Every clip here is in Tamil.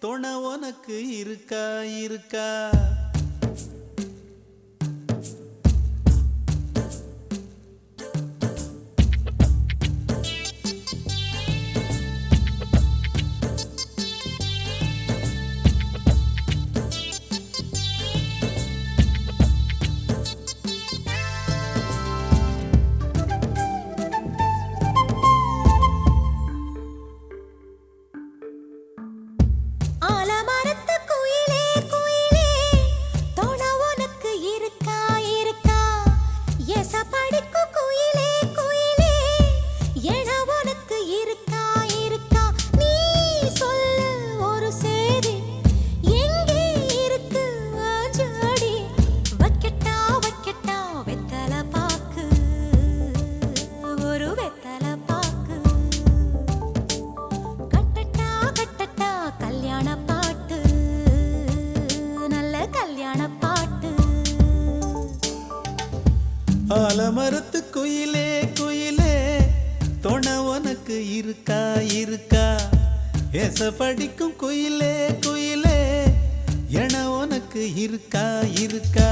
துணை உனக்கு இருக்கா இருக்கா? ஆலமரத்து குயிலே குயிலே துணை உனக்கு இருக்கா இருக்கா? ஏச படிக்கும் குயிலே குயிலே என உனக்கு இருக்கா இருக்கா?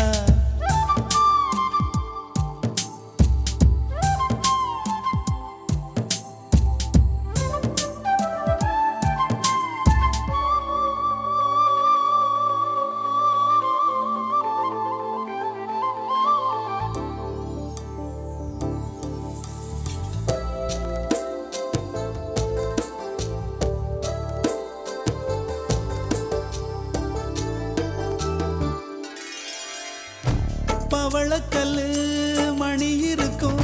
பவளக்கல்லு மணி இருக்கும்,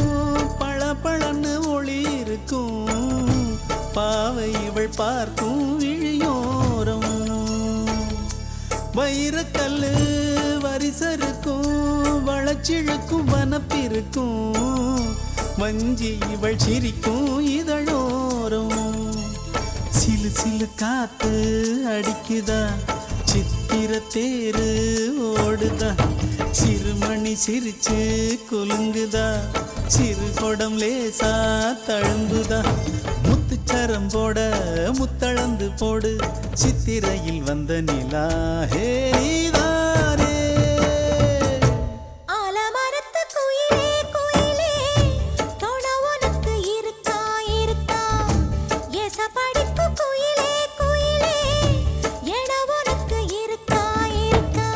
பளபளன்னு ஒளி இருக்கும், பாவை இவள் பார்க்கும் விழியோரம். வைரக்கல்லு வரிசருக்கும், வளச்சிழுக்கும் வனப்பிருக்கும், வஞ்சி இவள் சிரிக்கும் இதழோரம். சிலு சிலு காத்து அடிக்குதா, சித்திர தேரு ஓடுதா, சிறுமணி சிரிச்சு குலுங்குதா, சிறு கொடம் லேசா தழும்புதா, முத்துச்சரம் போட முத்தளந்து போடு, சித்திரையில் வந்த நிலா ஹே நீதானே. ஆலமரத்து குயிலே குயிலே துணை உனக்கு இருக்கா இருக்கா? ஏச படிக்கும் குயிலே குயிலே என உனக்கு இருக்கா இருக்கா?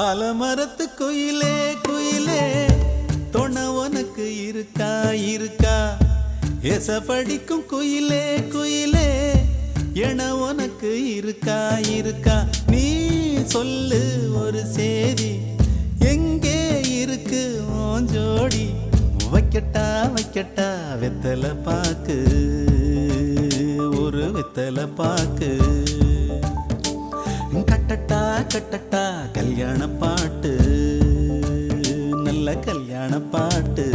ஆலமரத்து குயிலே குயிலே துணை உனக்கு இருக்கா இருக்கா? ஏச படிக்கும் குயிலே குயிலே என உனக்கு இருக்கா இருக்கா? நீ சொல்லு ஒரு சேதி, எங்கே இருக்கு உன் ஜோடி? வைக்கட்டா வைக்கட்டா வெத்தலை பாக்கு, ஒரு வெத்தலை பாக்கு, கட்டட்டா கட்டட்டா கல்யாண பாட்டு, நல்ல கல்யாண பாட்டு.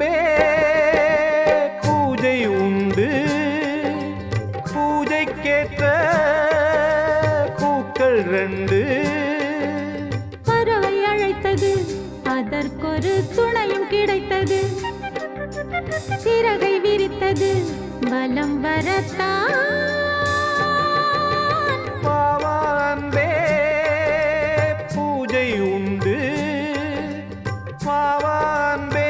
அன்பே பூஜை உண்டு பூஜைக்கேற்ற பூக்கள் ரெண்டு பறவை அழைத்தது அதற்கொரு துணையும் கிடைத்தது சிறகை விரித்தது பலம் வரத்தான் பாவான்பே பூஜை உண்டு பாவான்பே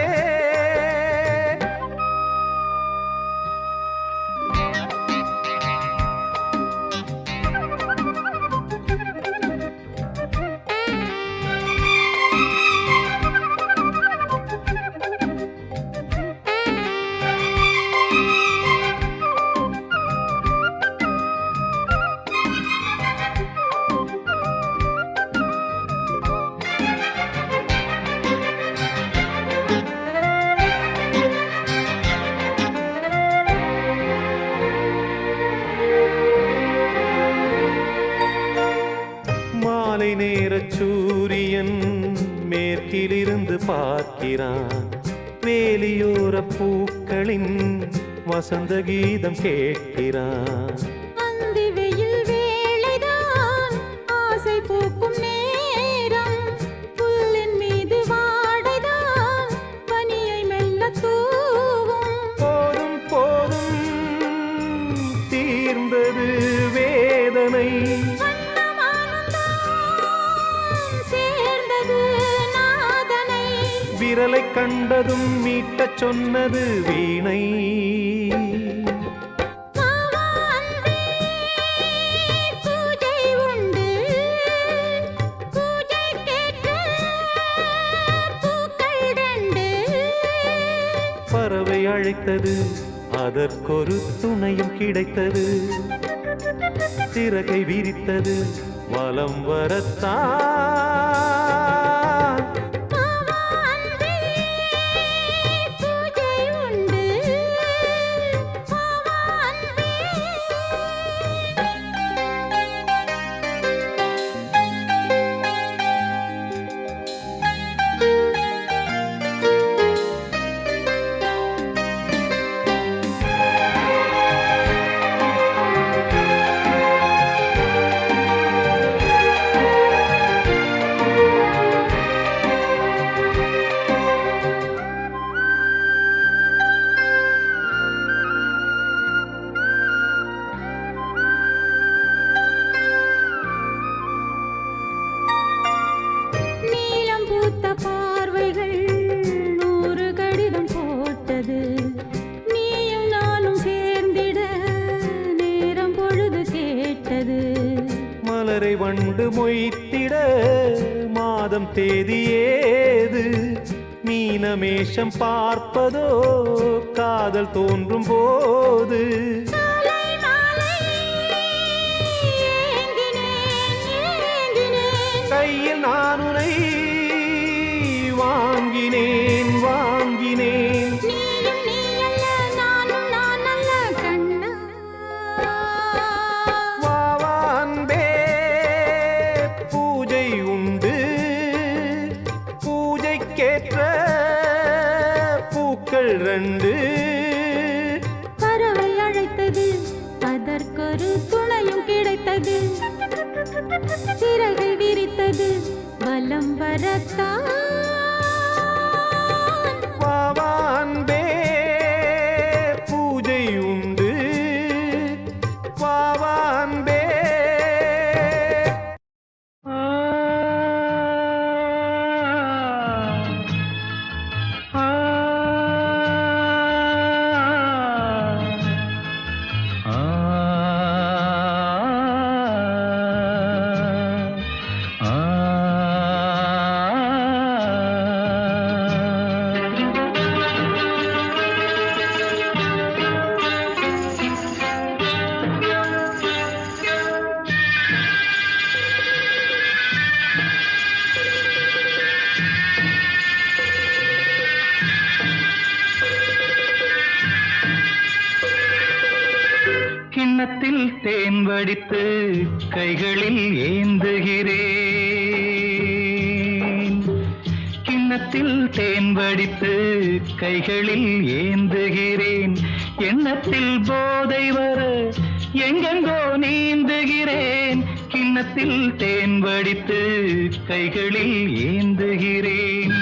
மாலை நேர சூரியன் மேற்கிலிருந்து பார்க்கிறான் வேலியோர பூக்களின் வசந்த கீதம் கேட்கிறான் அந்தி வெயில் வேளைதான் ஆசை பூக்கும் நேரம் புல்லின் மீது வாடைதான் பனியை மெல்ல தூவும் போதும் போதும் தீர்ந்தது வேதனை சேர்ந்தது நாதனை விரலை கண்டதும் மீட்டச் சொன்னது வீணை பூஜை உண்டு பூஜைக்கேற்ற பூக்கள் ரெண்டு பறவை அழைத்தது அதற்கொரு துணையும் கிடைத்தது சிறகை விரித்தது வலம் வரத்தான் பூஜை உண்டு நீலம் பூத்த பார்வைகள் 100 கடிதம் போட்டது நீயும் நானும் சேர்ந்திட நேரம் பொழுது கேட்டது மலரை வண்டு மொய்த்திட மாதம் தேதி ஏது மீனமேஷம் பார்ப்பதோ காதல் தோன்றும் போது மாலை மாலை ஏங்கினேன் ஏங்கினேன் கையில் நான் உனை வாங்கினேன் வாங்கினேன் நீயும் நீ அல்ல நானும் நான் அல்ல கண்ணா வாவான்பே பூஜை உண்டு பூஜைக்கேற்ற பூக்கள் ரெண்டு பறவை அழைத்தது அதற்கொரு துணையும் கிடைத்தது சிறகை விரித்தது பலம் வரத்தான் வாவான்பே பூஜை உண்டு வாவான்பே கிண்ணத்தில் தேன் வடித்து கைகளில் ஏந்துகிறேன் கிண்ணத்தில் தேன் வடித்து கைகளில் ஏந்துகிறேன். எண்ணத்தில் போதை வர எங்கெங்கோ நீந்துகிறேன். கிண்ணத்தில் தேன் வடித்து கைகளில் ஏந்துகிறேன்.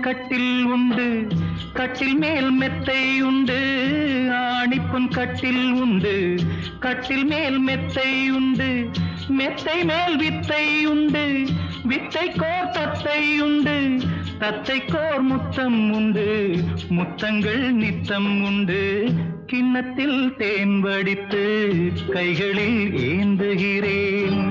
கட்டில் உண்டு, கட்டில் மேல் மெத்தை உண்டு. ஆணிப்புன் கட்டில் உண்டு, கட்டில் மேல் மெத்தை உண்டு. மெத்தை மேல் வித்தை உண்டு, வித்தை கோர் தத்தை உண்டு. தத்தை கோர் முத்தம் உண்டு, முத்தங்கள் நித்தம் உண்டு. கிண்ணத்தில் தேன் வடித்து கைகளில் ஏந்துகிறேன்.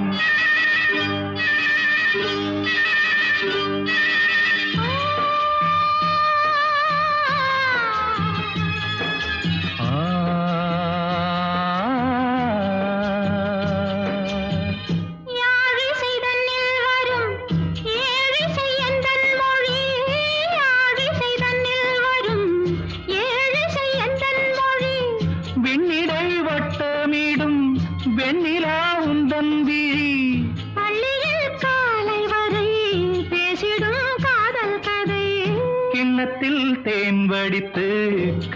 வெண்ணிலா உந்தன் விழி பள்ளியில் காலை வரை பேசிடும் காதல் கதை. கிண்ணத்தில் தேன் வடித்து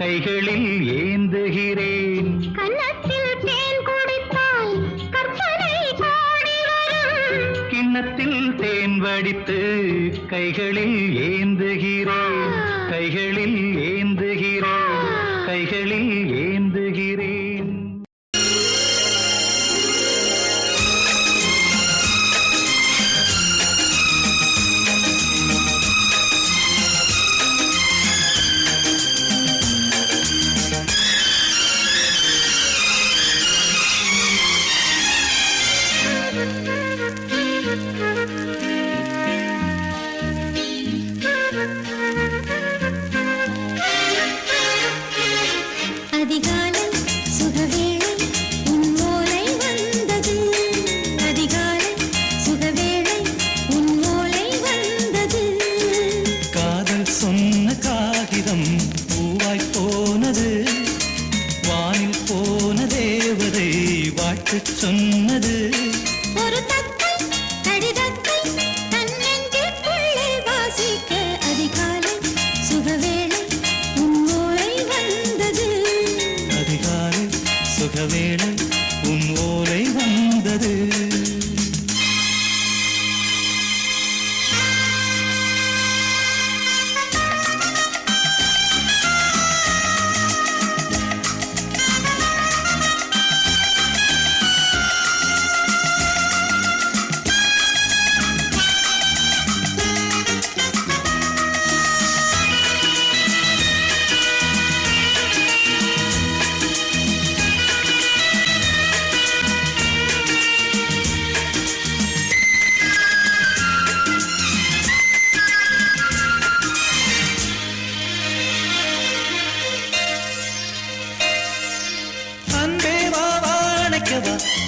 கைகளில் ஏந்துகிறேன். கன்னத்தில் தேன் குடித்தால் கற்பனை கோடி வரும். கிண்ணத்தில் தேன் வடித்து கைகளில் ஏந்துகிறேன். கைகளில் ஏந்துகிறேன். கைகளில் ஏந்துகிறேன். அதிகாலை சுகவேளை உன் ஓலை வந்தது. அதிகாலை சுகவேளை உன் ஓலை வந்தது. காதல் சொன்ன காகிதம் பூவாய் போனது. வானில் போன தேவதை வாழ்த்து சொன்னது. ஒரு தத்தை கடிதத்தை தன் நெஞ்சுக்குள்ளே வாசிக்க அதிகாலை சுகவேளை உன் ஓலை வந்தது. அதிகாலை சுகவேளை உன் ஓலை வந்தது.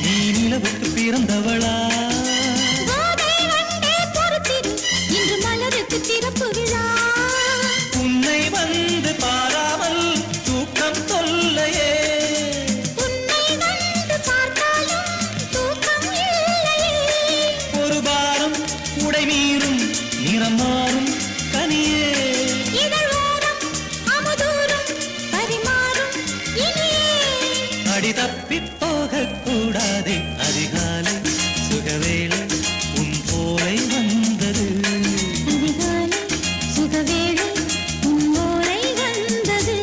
நீ நிலவுக்கு பிறந்தவளா? இன்று மலருக்கு திறப்பு விழா. அடி தப்பி போகக் கூடாதே அதிகாலை சுகவேளை உன் போலை வந்தது அதிகாலை சுகவேளை உன் ஓலை வந்தது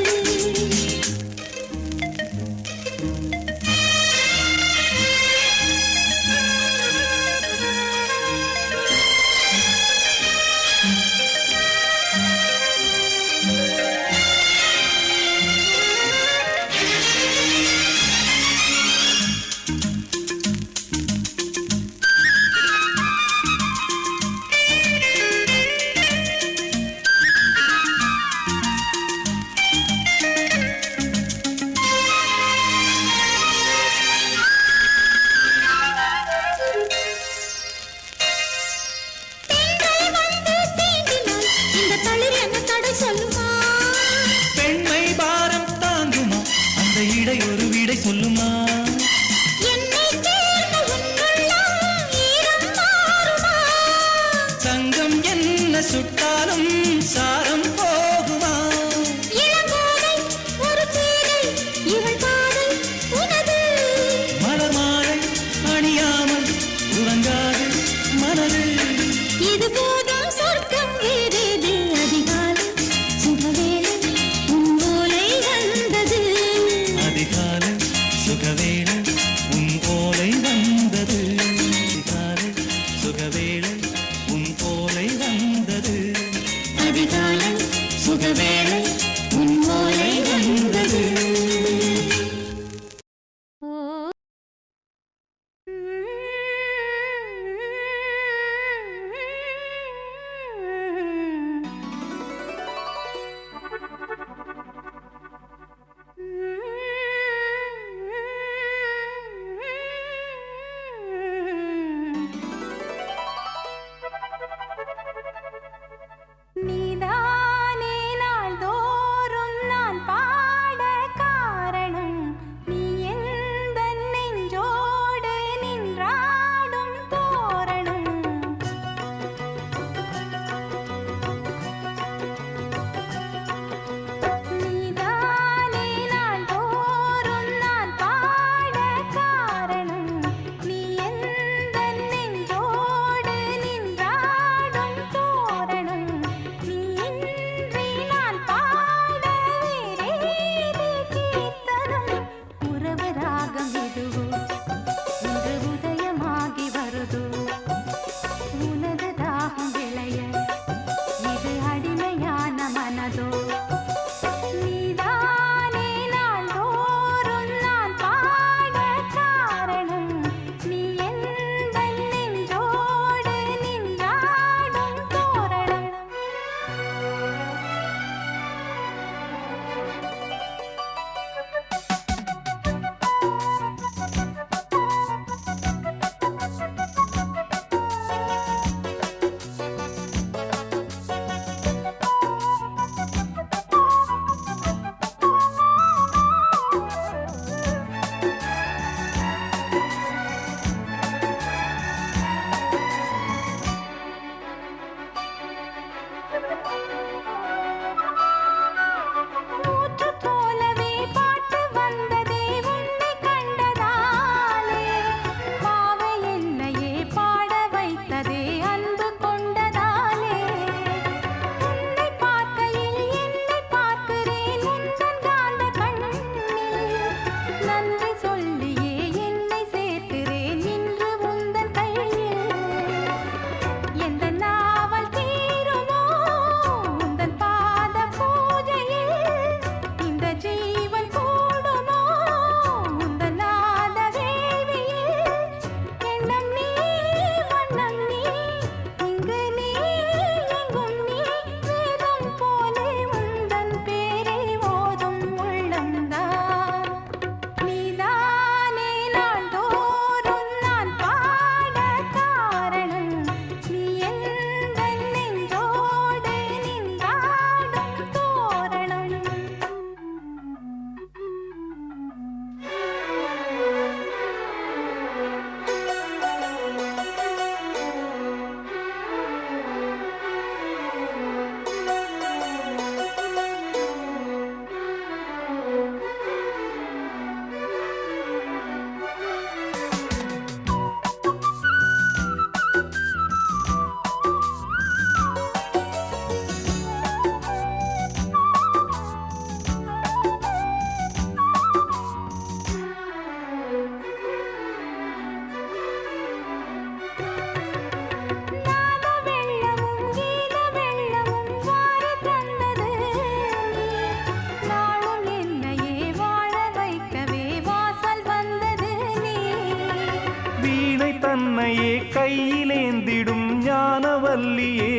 கையிலேந்திடும் ஞானவல்லியே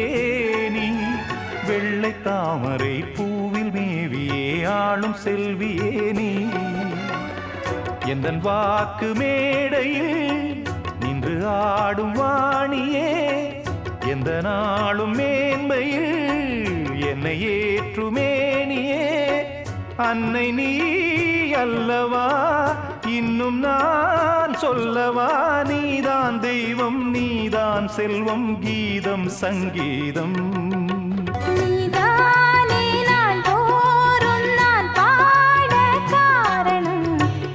நீ வெள்ளை தாமரை பூவில் மேவியே ஆளும் செல்வியே நீ எந்தன் வாக்கு மேடையில் நின்று ஆடும் வாணியே எந்த நாளும் மேன்மையில் என்னை ஏற்றுமேனியே அன்னை நீ அல்லவா இன்னும் நான் சொல்லவா நீதான் தெய்வம் நீதான் செல்வம் கீதம் சங்கீதம் நீதானே நாள்தோறும் நான் பாடக் காரணம்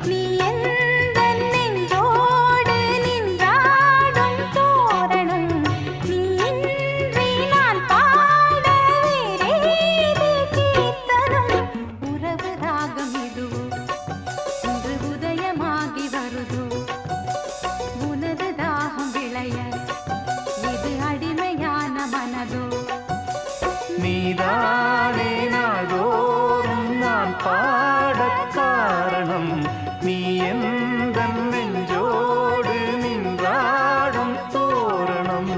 நீ எந்தன் நெஞ்சோடு நின்றாடும் தோரணம்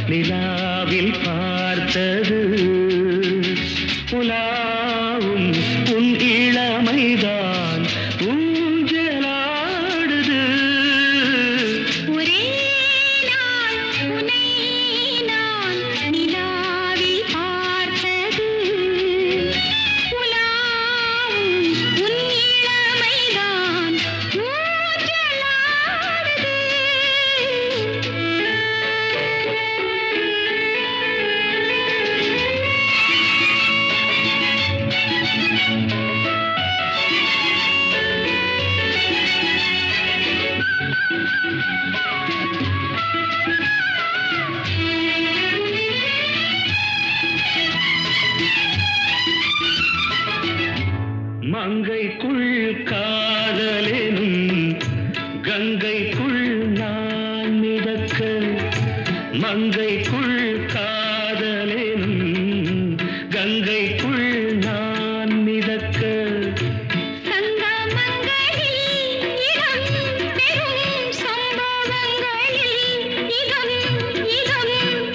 நிலாவில் பார்த்தது உலாவும் உன் இளமைதான் ஊஞ்சலாடுது ஒரே நாள் உன்னை நான் நிலாவில் பார்த்தது உலாவும் உன் இளமைதான் ஊஞ்சலாடுது மங்கைக்குள் காதலெனும் கங்கைக்குள் நான் மிதக்க மங்கைக்குள் காதலெனும் கங்கைக்குள் நான் மிதக்க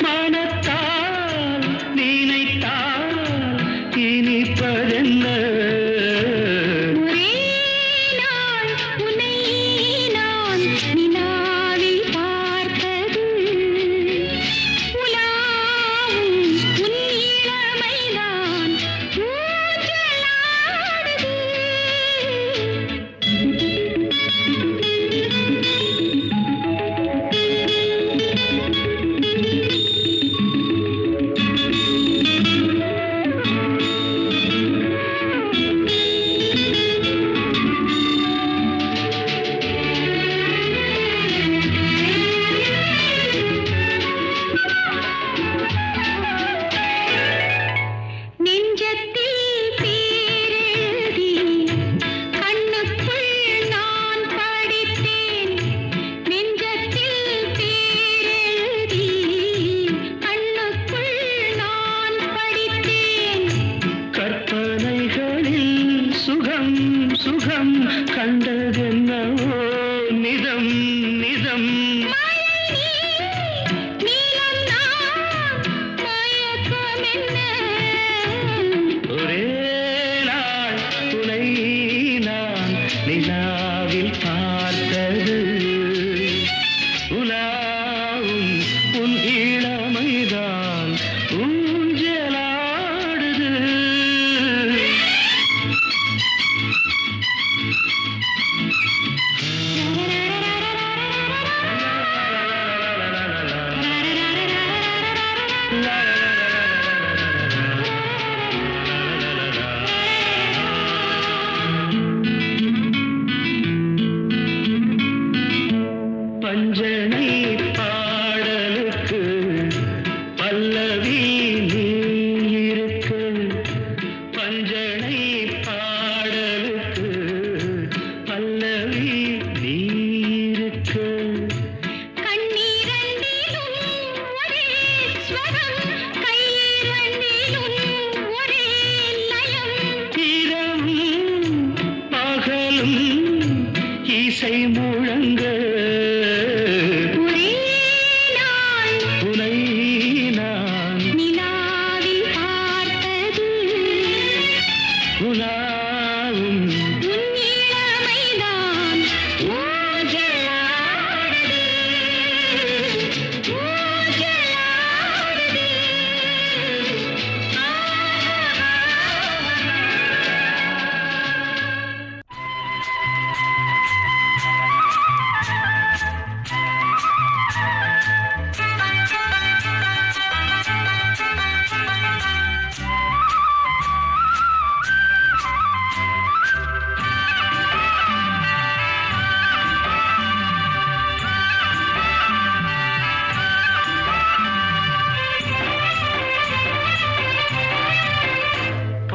மனத்தால் நினைத்தால் இனிப்பதென்ன சுகம் கண்டதென்னவோ நிதம் நிதம் ஒரே நாள் துணை நான் நிலாவில் பார்த்தது உலாவும் உன் இளமைதான் ஊஞ்சலாடுது பஞ்சனை பாடலுக்கு பல்லவி நீ இருக்க பஞ்சனை பாடலுக்கு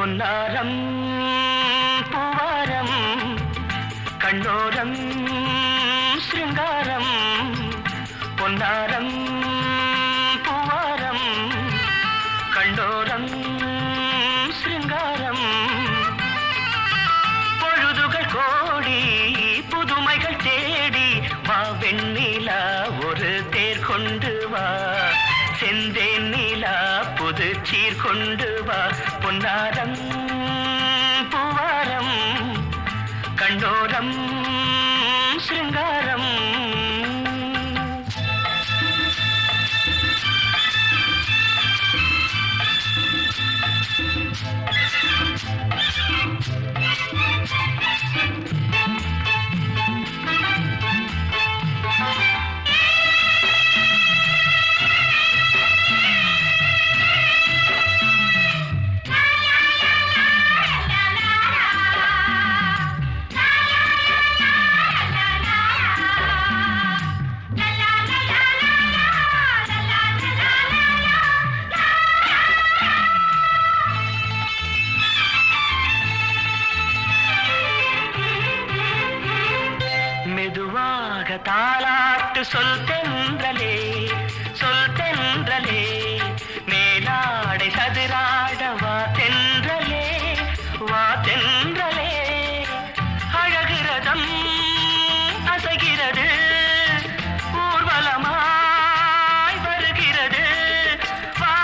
பொன்னாரம் பூவாரம் கண்ணோரம் சிருங்காரம் பொன்னாரம் பூவாரம் கண்டோரம் சிருங்காரம் பொழுதுகள் கோடி புதுமைகள் தேடி வா வெண்ணிலா ஒரு தேர் கொண்டு வா செந்தேன் நிலா புது சீர் கொண்டு வா பொன்னாரம் பூவாரம் கண்டோரம் சிருங்காரம் தாலாட்டு சொல் தென்றலே மேலாடை சதுராட வா தென்றலே அழகிறதம் அசைகிறது ஊர்வலமாய் வருகிறது வா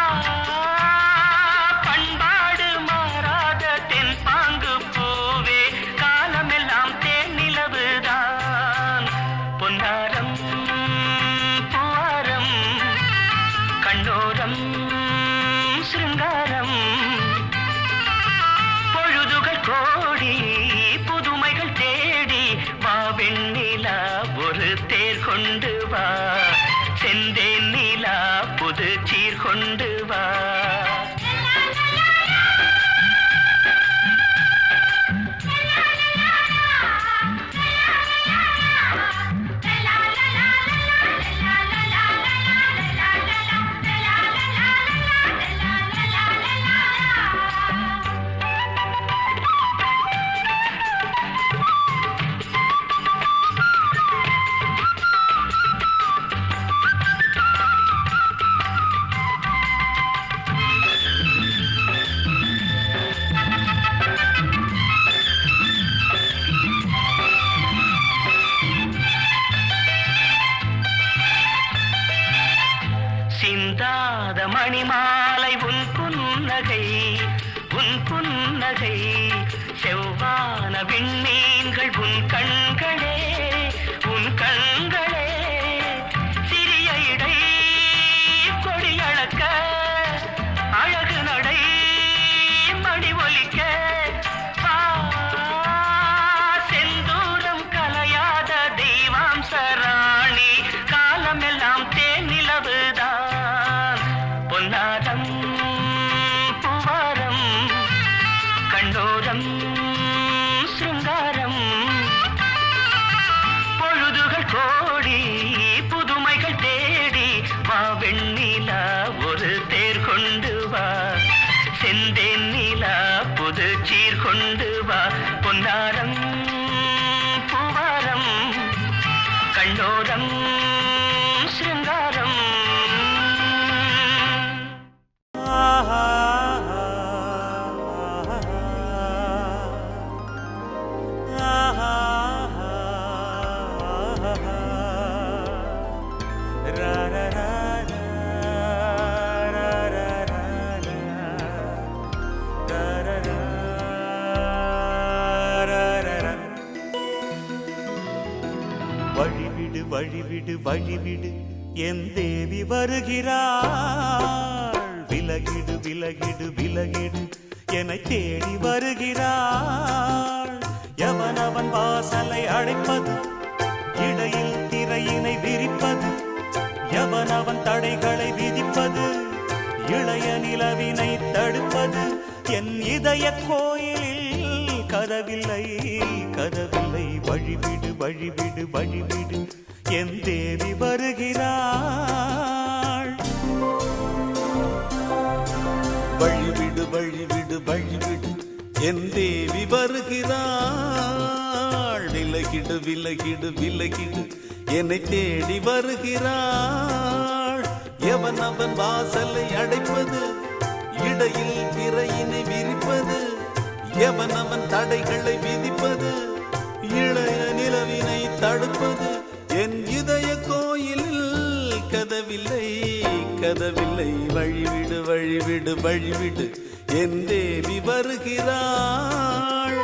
பண்பாடு மாறாத தென் பாங்கு பூவே காலமெல்லாம் தேன் நிலவுதான் பொன்னாரம் பூவாரம் கண்டோரம் சிருங்காரம் பொழுதுகள் கோடி புதுமைகள் தேடி வா வெண்ணிலா ஒரு தேர் கொண்டு வா செந்தேன் நிலா புது சீர் கொண்டு வா சிந்தாத மணிமாலை உன் புன்னகை செவ்வான விண்மீன்கள் உன் கண்களே சிறிய இடை கொடியளக்க அழகு நடை மணி ஒலிக்க செந்தூரம் கலையாத தெய்வாம்சராணி காலமெல்லாம் தேன் நிலவுதான் பொன்னாரம் பூவாரம் கண்டோரம் சிருங்காரம் பொழுதுகள் கோடி புதுமைகள் தேடி வா வெண்ணிலா ஒரு தேர் கொண்டு வா செந்தேன் நிலா புது சீர் கொண்டு வா பொன்னாரம் பூவாரம் கண்டோரம் சிருங்காரம் வழிவிடு வழிவிடு வழிவிடு என் தேவி வருகிறாள் விலகிடு விலகிடு விலகிடு என்னை தேடி வருகிறாள் எவனவன் வாசலை அடைப்பது இடையில் திரையினை விரிப்பது எவனவன் தடைகளை விதிப்பது இளைய நிலவினை தடுப்பது என் இதய கோயிலில் கதவில்லை கதவில்லை வழிவிடு வழிவிடு வழிவிடு என் தேவி வருகிறாள் வழிவிடு வழிவிடு வழிவிடு என் தேவி வருகிறாள். விலகிடு விலகிடு விலகிடு என்னை தேடி வருகிறாள். எவன் அவன் வாசலை அடைப்பது, இடையில் திரையினை விரிப்பது, எவன் அவன் தடைகளை விதிப்பது, இளைய நிலவினை தடுப்பது. என் இதய கோயிலில் கதவில்லை கதவில்லை, வழிவிடு வழிவிடு வழிவிடு, என் தேவி வருகிறாள்.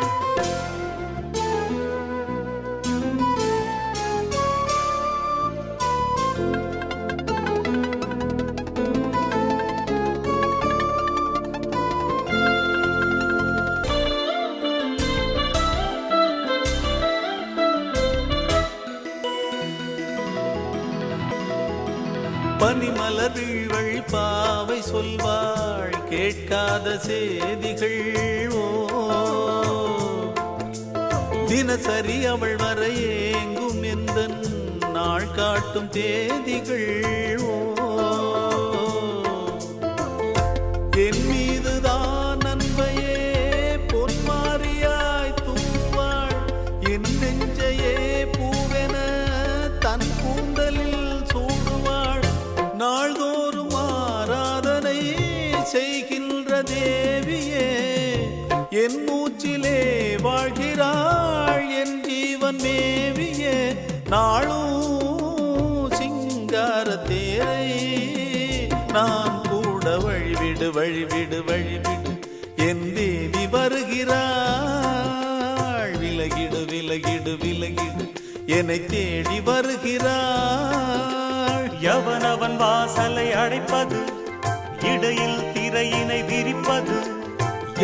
பனிமலர் வீழ்வழி பாவை சொல்வாள் கேட்காத செய்திகள். ஓ தினசரி அவள் வர ஏங்கும் எந்த நாள் காட்டும் தேதிகள். ஓ என் மீதுதான் அன்பையே பொன்மாரியாய் தூவாள். என் நெஞ்சையே பூவென தன் கூந்தலில் சூடுவாள். நாள்தோறும் ஆராதனை செய்கின்ற தேவியே, என் மூச்சிலே வாழ்கிறாள் என் ஜீவன் மேவியே. நாளும் சிங்கார தேரை நான் கூட வழிவிடு வழிவிடு வழிவிடு, என் தேவி வருகிறாள். விலகிடு விலகிடு விலகிடு என்னை தேடி வருகிறாள். எவனவன் வாசலை அடைப்பது, இடையில் திரையினை விரிப்பது,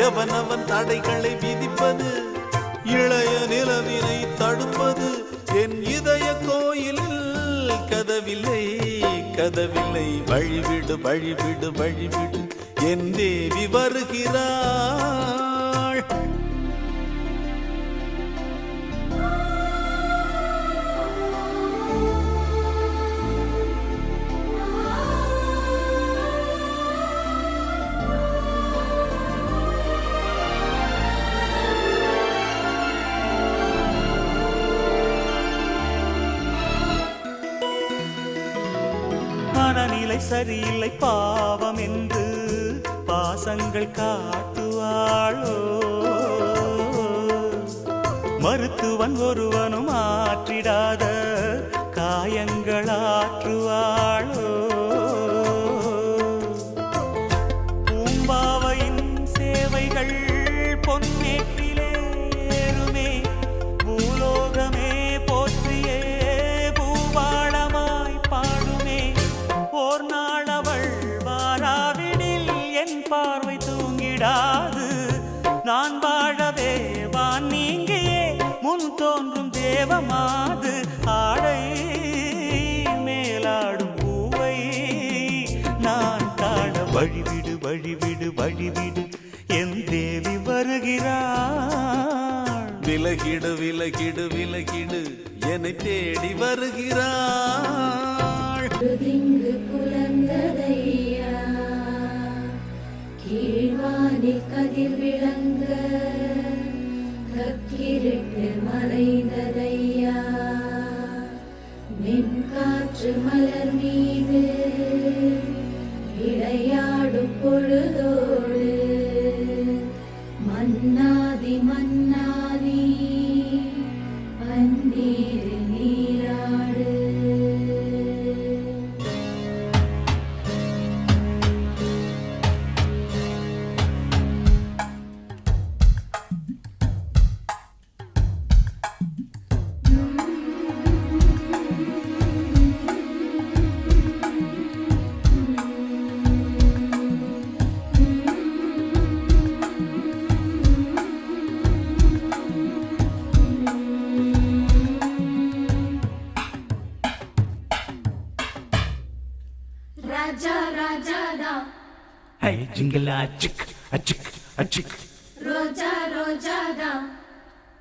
எவனவன் தடைகளை விதிப்பது, இளைய நிலவினை தடுப்பது. என் இதய கோயிலில் கதவில்லை கதவில்லை, வழிவிடு வழிவிடு வழிவிடு, என் தேவி வருகிறாள். மனநிலை சரியில்லை பாவம் என்று பாசங்கள் காட்டுவாளோ. மருத்துவன் ஒருவனும் ஆற்றிடாத காயங்களாற்றுவாளோ. பூம்பாவையின் சேவைகள் பொன்னேற்றிலே ஏறுமே, பூலோகமே போற்றியே பூபாளமாய் பாடுமே. ஓர் நாளவள் வாராவிடில் என் பார்வை தூங்கிடாது. நான் வாழவே வான் நீங்கியே முன் தோன்றும் தேவமாது. ஆடை மேலாடும் பூவை நான் காண வழிவிடு வழிவிடு வழிவிடு, என் தேவி வருகிறாள். விலகிடு விலகிடு விலகிடு என்னை தேடி வருகிறாள். திங்கு புலந்ததையா, கீழ்வானில் கதிர் விளங்க கக்கிருட்டு மறைந்ததையா. மென்காற்று மலர் மீது விளையாடும் பொழுதோடு மன்னாதி மன்னாதி பன்னீரில் நீராடு. Raja Raja da, Hey, jingle a chick, a chick, a chick. Roja Roja da,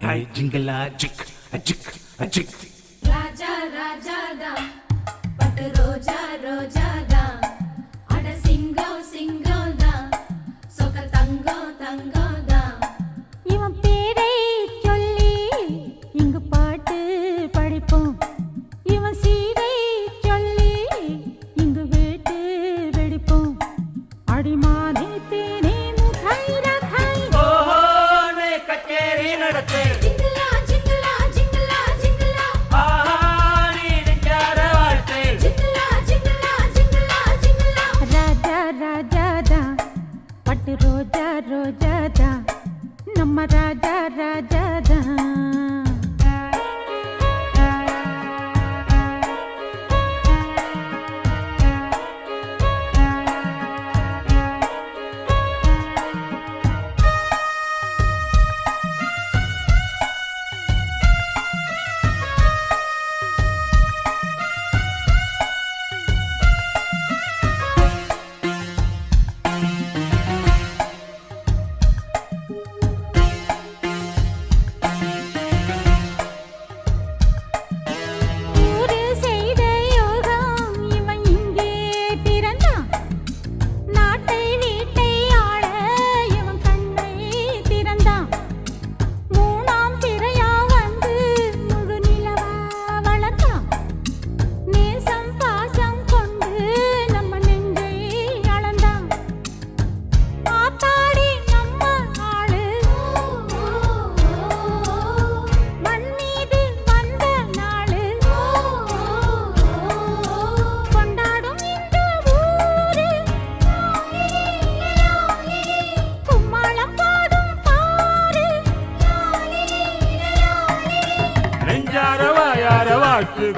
Hey, jingle a chick, a chick, a chick. Raja Raja da, but Roja Roja da, ada singo singo da, soka tango tango da, பட்டு ரோஜா ரோஜாதா நம்ம ராஜா ராஜாதா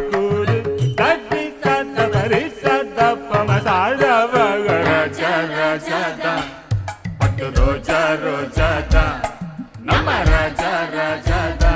கூடு கட்டி சத்த பரி சத்த பமசாழவ ராஜா ராஜாதா பட்டு ரோஜா ரோஜாதா நம்ம ராஜா ராஜாதா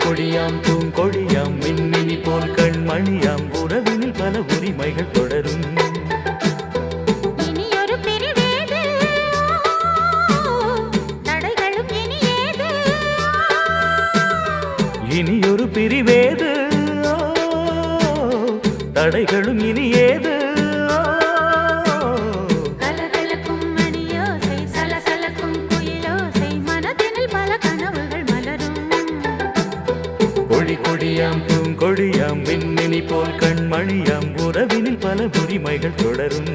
கொடியாம் பூங்கொடியாம் மின்மினி போல் கண்மணியாம் உறவினில் பல உரிமைகள் தொடரும் இனியொரு பிரிவேது தடைகளும் இனி ஏது கலகலக்கும் மணியோசை சலசலக்கும் குயிலோசை மனதினில் பல கனவுகள் மலரும் கொடி கொடியாம் பூங்கொடியாம் மின்மினி போல் கண்மணியாம் உறவினில் பல உரிமைகள் தொடரும்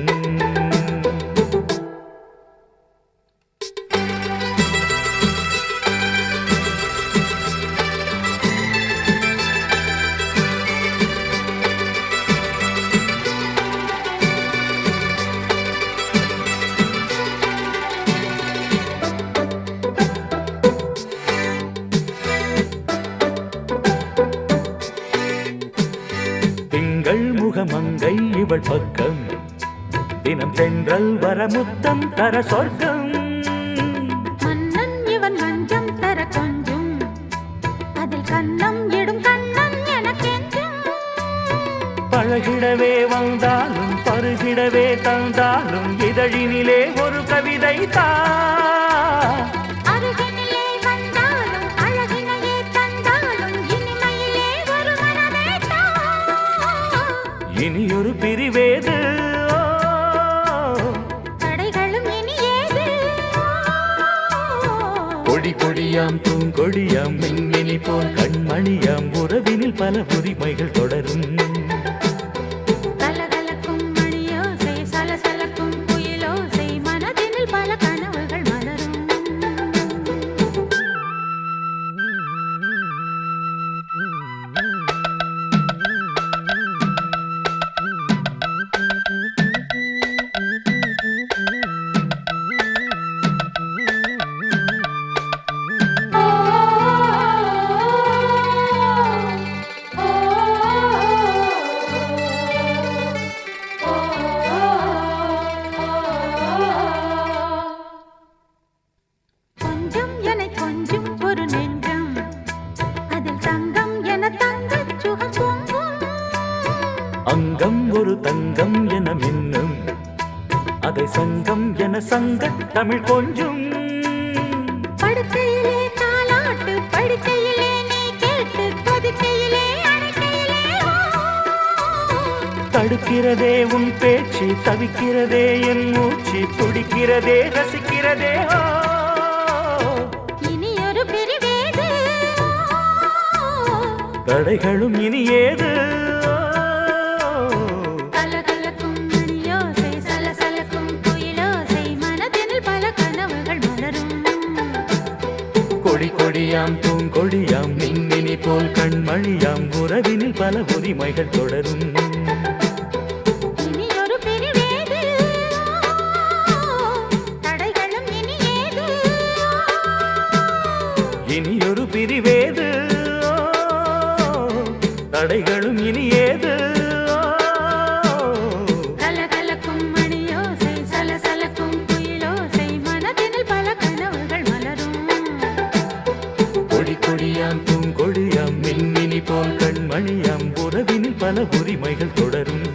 திங்கள் முகமங்கை இவள் பக்கம் தினம் சென்றல் வரமுத்தம் தர சொர்க்கம் மன்னன் இவன் மஞ்சம் தர கொஞ்சும் அதில் கண்ணம் இடும் கண்ணன் எனக்கெஞ்சும் பழகிடவே வந்தாலும் பருகிடவே தந்தாலும் இதழினிலே ஒரு கவிதை தான் அருகினிலே வந்தாலும் அழகினையே தந்தாலும் இனிமையிலே ஒரு மனமேட்டா இனியொரு பிரிவேது தடைகளும் இனி ஏது கொடி கொடியாம் பூங்கொடியாம் மின்மினி போல் கண்மணியாம் உறவினில் பல உரிமைகள் தொடரும் கலகலக்கும் மணியோசை சலசலக்கும் குயிலோசை மனதினில் பல கனவுகள் மலரும் கொஞ்சம் என கொஞ்சம் ஒரு நெஞ்சம் அதில் தங்கம் என தங்கச் சுகம் பொங்கும் அங்கம் ஒரு தங்கம் என மின்னும் அதை சங்கம் என சங்க தமிழ் கொஞ்சும் படுக்கையிலே தாலாட்டு படுக்கையிலே நீ கேட்டு கொதிக்கையிலே அணைக்கையிலே தடுக்கிறதே உன் பேச்சு தவிக்கிறதே என் மூச்சு துடிக்கிறதே ரசிக்கிறதே இனி ஒரு பிரிவேது தடைகளும் இனி ஏது கலகலக்கும் மணியோசை சலசலக்கும் குயிலோசை மனதினில் பல கனவுகள் மலரும் கொடி கொடியாம் பூங்கொடியாம் மின்மினி போல் கண்மணியாம் உறவினில் பல உரிமைகள் தொடரும் இனி ஒரு பிரிவேது தடைகளும் இனி ஏது இனியொரு பிரிவேது தடைகளும் இனி ஏது கலகலக்கும் மணியோசை சலசலக்கும் குயிலோசை மனதினில் பல கனவுகள் மலரும் கொடி கொடியாம் பூங்கொடியாம் மின்மினி போல் கண்மணியாம் உறவினில் பல உரிமைகள் தொடரும்